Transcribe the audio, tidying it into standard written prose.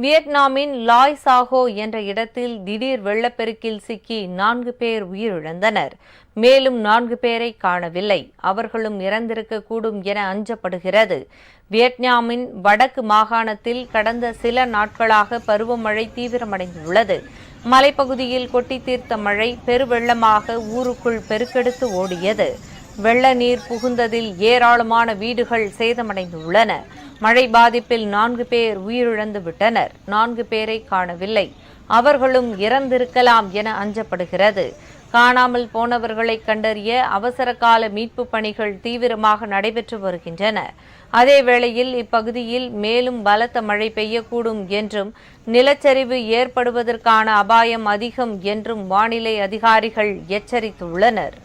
வியட்நாமின் லாய் sago என்ற இடத்தில் திடீர் வெள்ளப்பெருக்கில் சிக்கி 4 பேர் உயிரிழந்தனர். மேலும் 4 பேரை காணவில்லை. அவர்களும் இறந்திருக்கக்கூடும் என அஞ்சப்படுகிறது. வியட்நாமின் வடக்கு மாகாணத்தில் கடந்த சில நாட்களாக பருவமழை தீவிரமடைந்துள்ளது. மலைப்பகுதியில் கொட்டி தீர்த்த மழை பெருவெள்ளமாக ஊருக்குள் பெருக்கெடுத்து ஓடியது. வெள்ள நீர் புகுந்ததில் ஏராளமான வீடுகள் சேதமடைந்துள்ளன. மழை பாதிப்பில் 4 பேர் உயிரிழந்து விட்டனர். 4 பேரை காணவில்லை. அவர்களும் இறந்திருக்கலாம் என அஞ்சப்படுகிறது. காணாமல் போனவர்களை கண்டறிய அவசர கால மீட்பு பணிகள் தீவிரமாக நடைபெற்று வருகின்றன. அதேவேளையில் இப்பகுதியில் மேலும் பலத்த மழை பெய்யக்கூடும் என்றும் நிலச்சரிவு ஏற்படுவதற்கான அபாயம் அதிகம் என்றும் வானிலை அதிகாரிகள் எச்சரித்துள்ளனர்.